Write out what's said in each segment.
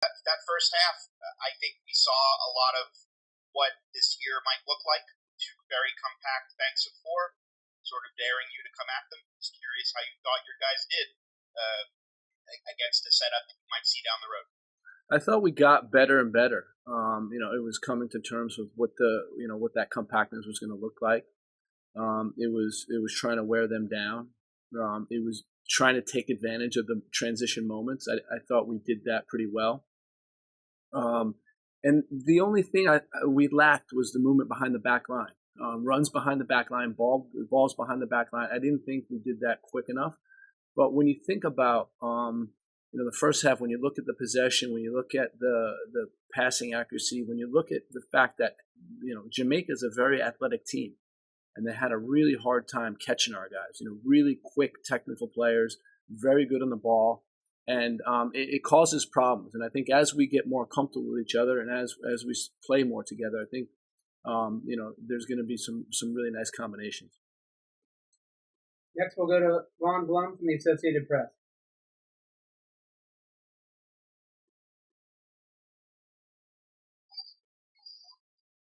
That first half, I think we saw a lot of what this year might look like. Two very compact banks of four, sort of daring you to come at them. Just curious how you thought your guys did against a setup that you might see down the road. I thought we got better and better. It was coming to terms with what what that compactness was going to look like. It was trying to wear them down. It was trying to take advantage of the transition moments. I thought we did that pretty well. And the only thing we lacked was the movement behind the back line. Runs behind the back line, balls behind the back line. I didn't think we did that quick enough. But when you think about the first half, when you look at the possession, when you look at the passing accuracy, when you look at the fact that Jamaica is a very athletic team, and they had a really hard time catching our guys. Really quick technical players, very good on the ball, and it causes problems. And I think as we get more comfortable with each other, and as we play more together, I think there's going to be some really nice combinations. Next, we'll go to Ron Blum from the Associated Press.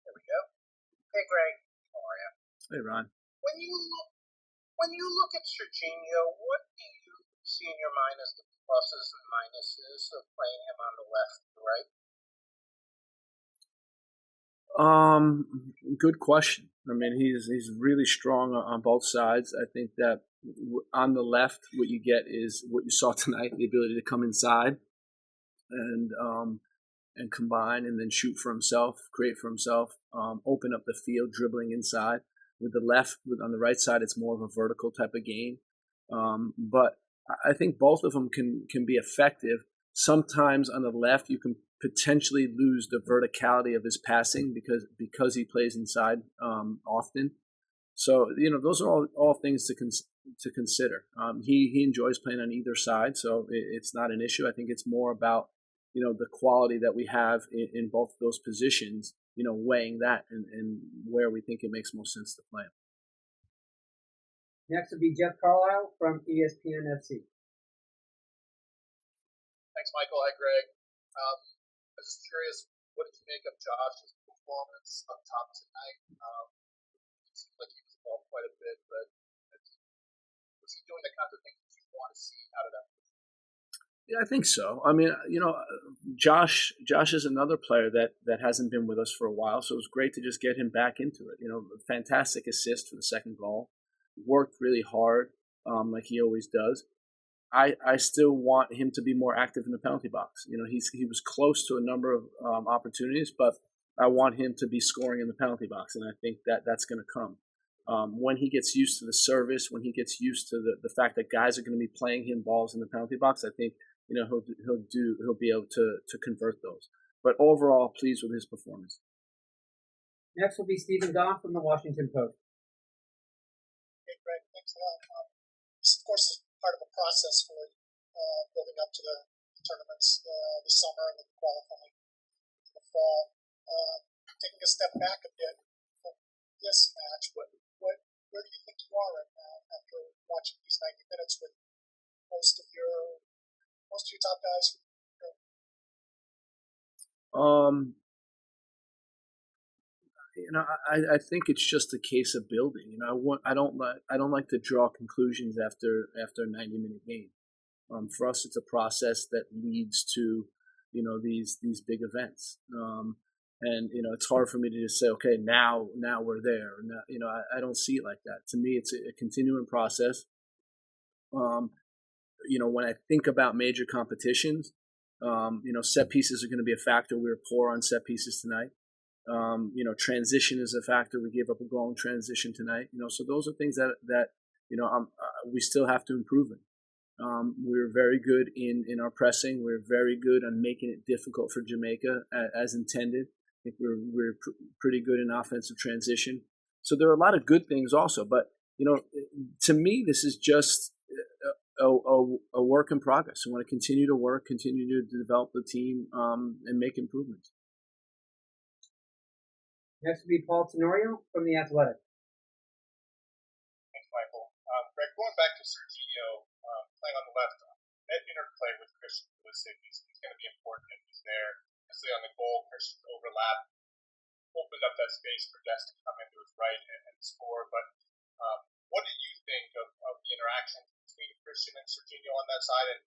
There we go. Hey, Greg. How are you? Hey, Ron. When you look at Serginho, what do you see in your mind as the pluses and minuses of playing him on the left and the right? Good question. I mean, he's really strong on both sides. I think that on the left, what you get is what you saw tonight: the ability to come inside and combine, and then shoot for himself, create for himself, open up the field, dribbling inside. With the left, on the right side, it's more of a vertical type of game. But I think both of them can be effective. Sometimes on the left, you can potentially lose the verticality of his passing because he plays inside often. So those are all things to consider. He enjoys playing on either side, so it's not an issue. I think it's more about the quality that we have in both those positions. Weighing that and where we think it makes most sense to play him. Next would be Jeff Carlisle from ESPN FC. Thanks, Michael. Hi, Greg. I was just curious, what did you make of Josh's performance up top tonight? It seemed like he was involved quite a bit, but was he doing the kind of things that you want to see out of that? Yeah, I think so. I mean, Josh is another player that hasn't been with us for a while, so it was great to just get him back into it. Fantastic assist for the second goal. Worked really hard, like he always does. I still want him to be more active in the penalty box. He was close to a number of opportunities, but I want him to be scoring in the penalty box, and I think that's going to come. When he gets used to the service, when he gets used to the fact that guys are going to be playing him balls in the penalty box, I think he'll be able to convert those. But overall, pleased with his performance. Next will be Stephen Gahn from the Washington Post. Hey, Greg, thanks a lot. This, of course, is part of a process for building up to the tournaments this summer and then qualifying in the fall. Taking a step back a bit from this match, where do you think you are right now after watching these 90 minutes with most of your top guys? I think it's just a case of building. I don't like to draw conclusions after a 90-minute game. For us, it's a process that leads to these big events. And it's hard for me to just say, okay, now we're there. Now, I don't see it like that. To me, it's a continuing process. When I think about major competitions, set pieces are going to be a factor. We were poor on set pieces tonight. Transition is a factor. We gave up a goal in transition tonight. So those are things that we still have to improve in. We're very good in our pressing. We're very good on making it difficult for Jamaica as intended. I think we're pretty good in offensive transition. So there are a lot of good things also. But to me, this is just a work in progress. I want to continue to work, continue to develop the team, and make improvements. Next will be Paul Tenorio from The Athletic. Thanks, Michael. Greg, going back to Serginho playing on the left, Ed interplay with Christian Pulisic is going to be important if he's there. Especially on the goal, Christian's overlap opened up that space for Dest to come into his right and score. But what do you think of the interaction between Christian and Serginho on that side, and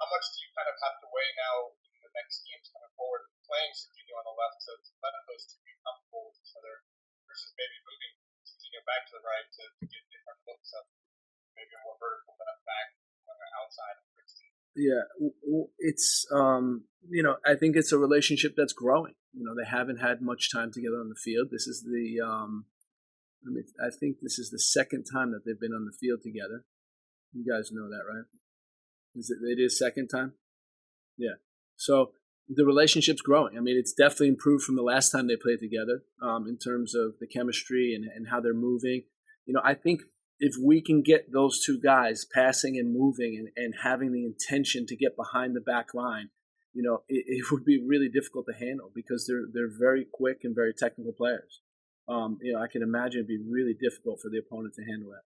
how much do you kind of have to weigh now in the next games coming forward, playing Serginho on the left to let those two be comfortable with each other, versus maybe moving Serginho back to the right to get different looks of maybe a more vertical back outside of Christian? Yeah, it's I think it's a relationship that's growing. They haven't had much time together on the field. This is I think this is the second time that they've been on the field together. You guys know that, right? It is second time? Yeah. So the relationship's growing. I mean, it's definitely improved from the last time they played together in terms of the chemistry and how they're moving. I think if we can get those two guys passing and moving and having the intention to get behind the back line, it would be really difficult to handle because they're very quick and very technical players. I can imagine it'd be really difficult for the opponent to handle that.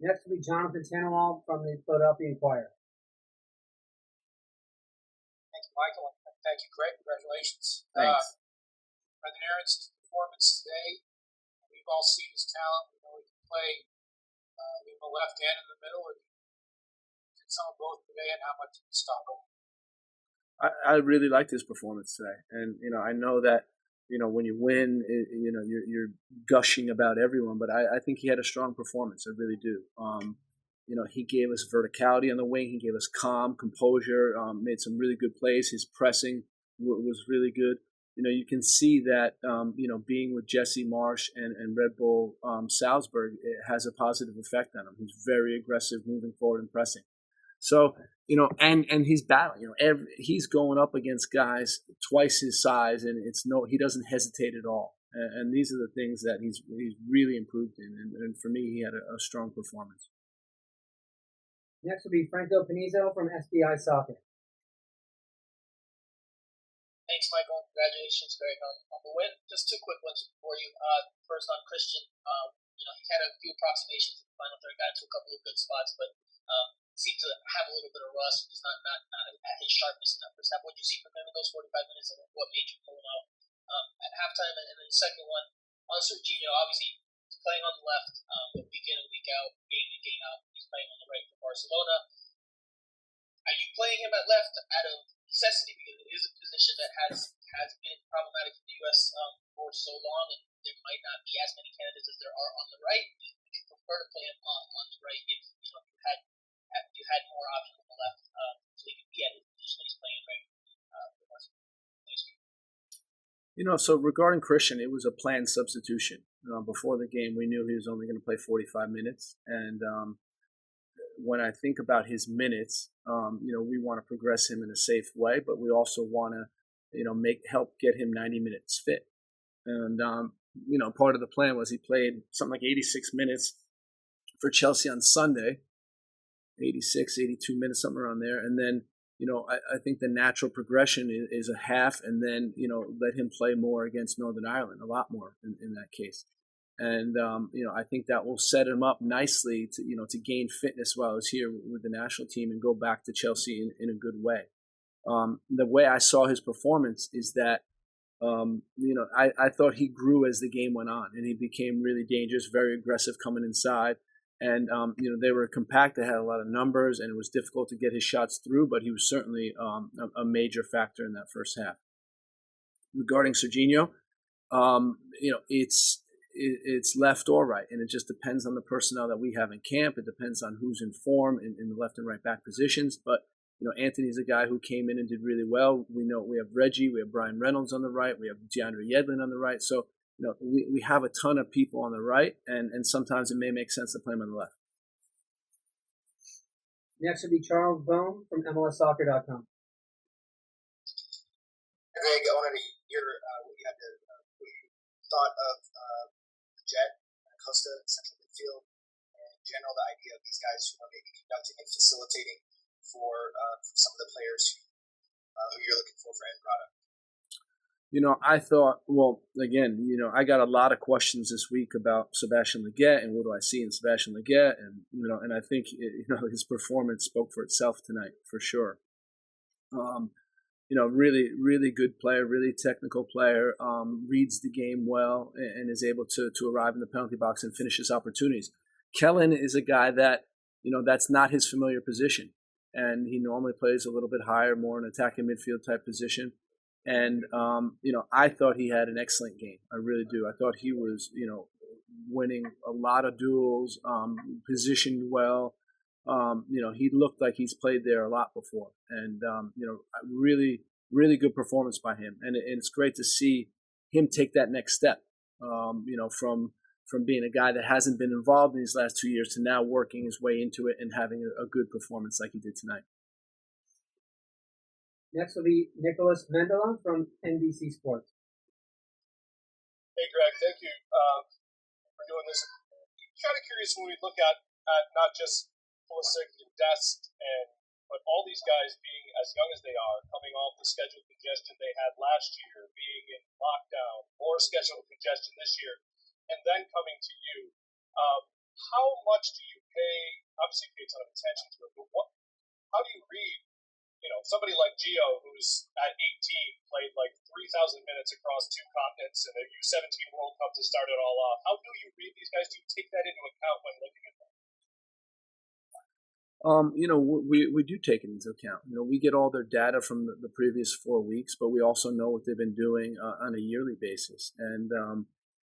Next will be Jonathan Tannenwald from the Philadelphia Inquirer. Thank you, Michael, and thank you, Greg. Congratulations. Thanks. Brendan Aaron's performance today, we've all seen his talent. We know he can play in the left and in the middle. Did some of both today, and how much did he stop him? I really liked his performance today, and I know that when you win, you're gushing about everyone, but I think he had a strong performance. I really do. He gave us verticality on the wing. He gave us calm, composure, made some really good plays. His pressing was really good. You can see that, being with Jesse Marsch and Red Bull Salzburg, it has a positive effect on him. He's very aggressive, moving forward and pressing. So, and he's battling. He's going up against guys twice his size, and he doesn't hesitate at all. And these are the things that he's really improved in. And for me, he had a strong performance. Next will be Franco Panizo from SBI Soccer. Thanks, Michael. Congratulations, Greg, on the win. Just two quick ones for you. First on Christian. He had a few approximations in the final third, got to a couple of good spots, but seemed to have a little bit of rust. He's not at his sharpness in that first half. What did you see from him in those 45 minutes, and what made you pull him out at halftime? And then the second one, on Serginho, obviously he's playing on the left week in and week out, game in, game out. He's playing on the right for Barcelona. Are you playing him at left out of necessity, because it is a position that has been problematic in the U.S. For so long, and there might not be as many candidates as there are on the right? Would you prefer to play him on the right if you had more options on the left, so he could be at the position that he's playing right for Barcelona? So regarding Christian, it was a planned substitution. Before the game, we knew he was only going to play 45 minutes, and when I think about his minutes, we want to progress him in a safe way, but we also want to, help get him 90 minutes fit. And, part of the plan was he played something like 86 minutes for Chelsea on Sunday, 86, 82 minutes, something around there. And then, I think the natural progression is a half, and then, let him play more against Northern Ireland, a lot more in that case. And, I think that will set him up nicely to gain fitness while he's here with the national team and go back to Chelsea in a good way. The way I saw his performance is that, I thought he grew as the game went on, and he became really dangerous, very aggressive coming inside. And, they were compact. They had a lot of numbers, and it was difficult to get his shots through, but he was certainly a major factor in that first half. Regarding Serginho, it's left or right, and it just depends on the personnel that we have in camp. It depends on who's in form in the left and right back positions. But Anthony's a guy who came in and did really well. We know we have Reggie, we have Brian Reynolds on the right, we have DeAndre Yedlin on the right. So we have a ton of people on the right, and sometimes it may make sense to play them on the left. Next will be Charles Bone from MLSsoccer.com. Greg, I wanted to hear what you had to thought of Jet, Costa, central midfield, and in general, the idea of these guys who are maybe conducting and facilitating for some of the players who you're looking for end product. I thought, well, again, I got a lot of questions this week about Sebastian Leggett and what do I see in Sebastian Leggett, and I think his performance spoke for itself tonight for sure. Really, really good player, really technical player, reads the game well and is able to arrive in the penalty box and finish his opportunities. Kellen is a guy that, that's not his familiar position, and he normally plays a little bit higher, more an attacking midfield type position. And, I thought he had an excellent game. I really do. I thought he was, winning a lot of duels, positioned well. He looked like he's played there a lot before. And, really, really good performance by him. And it's great to see him take that next step, from being a guy that hasn't been involved in these last 2 years to now working his way into it and having a good performance like he did tonight. Next will be Nicholas Mendelon from NBC Sports. Hey, Greg, thank you for doing this. I'm kind of curious when we look at not just Pulisic and Dest, but all these guys being as young as they are, coming off the scheduled congestion they had last year, being in lockdown, more scheduled congestion this year, and then coming to you. How much do you pay? Obviously, pay a ton of attention to it, but how do you read? Somebody like Gio, who's at 18, played like 3,000 minutes across 2 continents and a U17 World Cup to start it all off. How do you read these guys? Do you take that into account when looking at them? We do take it into account. We get all their data from the previous 4 weeks, but we also know what they've been doing on a yearly basis. And,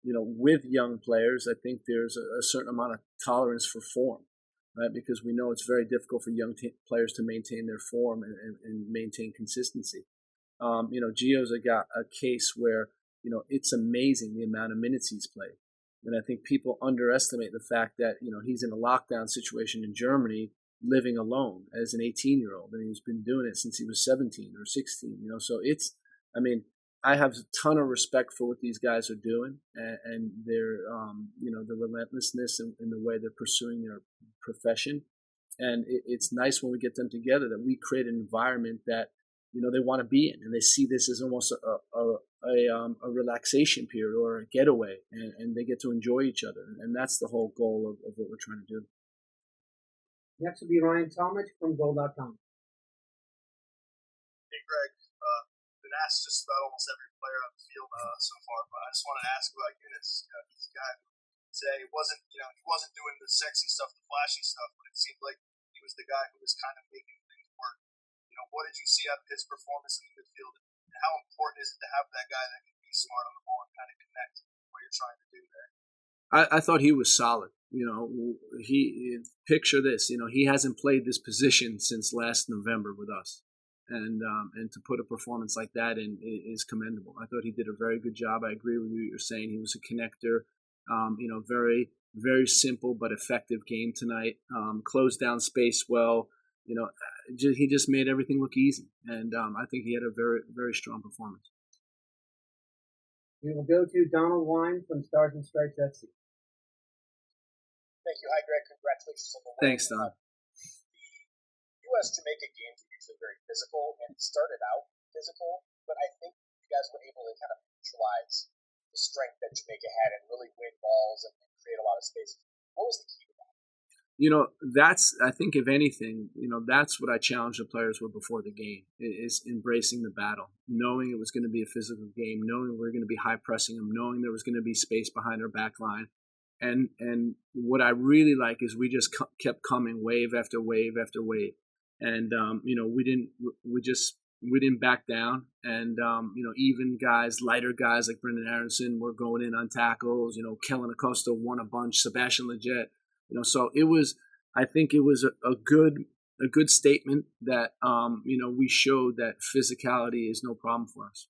with young players, I think there's a certain amount of tolerance for form. Right, because we know it's very difficult for young players to maintain their form and maintain consistency. Gio's got a case where, it's amazing the amount of minutes he's played. And I think people underestimate the fact that, he's in a lockdown situation in Germany living alone as an 18-year-old. And he's been doing it since he was 17 or 16, so I have a ton of respect for what these guys are doing and their, the relentlessness in the way they're pursuing their profession. And it's nice when we get them together that we create an environment that, they want to be in, and they see this as almost a relaxation period or a getaway, and they get to enjoy each other. And that's the whole goal of what we're trying to do. Next will be Ryan Talmadge from Goal.com. Hey, Greg. Asked just about almost every player on the field so far, but I just want to ask about Eunice. He's a guy who today he wasn't doing the sexy stuff, the flashy stuff, but it seemed like he was the guy who was kind of making things work. What did you see out of his performance in the midfield? And how important is it to have that guy that can be smart on the ball and kind of connect what you're trying to do there? I thought he was solid. He picture this. He hasn't played this position since last November with us. And to put a performance like that in is commendable. I thought he did a very good job. I agree with you. You're saying he was a connector. Very, very simple but effective game tonight. Closed down space well. He just made everything look easy. And I think he had a very, very strong performance. We will go to Donald Wine from Stars and Stripes FC. Thank you. Hi, Greg. Congratulations on the win. Thanks, Don. U.S.-Jamaica games are usually very physical and started out physical, but I think you guys were able to kind of neutralize the strength that Jamaica had and really win balls and create a lot of space. What was the key to that? I think if anything, that's what I challenged the players with before the game, is embracing the battle, knowing it was going to be a physical game, knowing we were going to be high pressing them, knowing there was going to be space behind our back line. And what I really like is we just kept coming wave after wave after wave. And, we didn't back down. And, even guys, lighter guys like Brendan Aronson were going in on tackles. Kellen Acosta won a bunch, Sebastian Leggett. So I think it was a good statement that, we showed that physicality is no problem for us.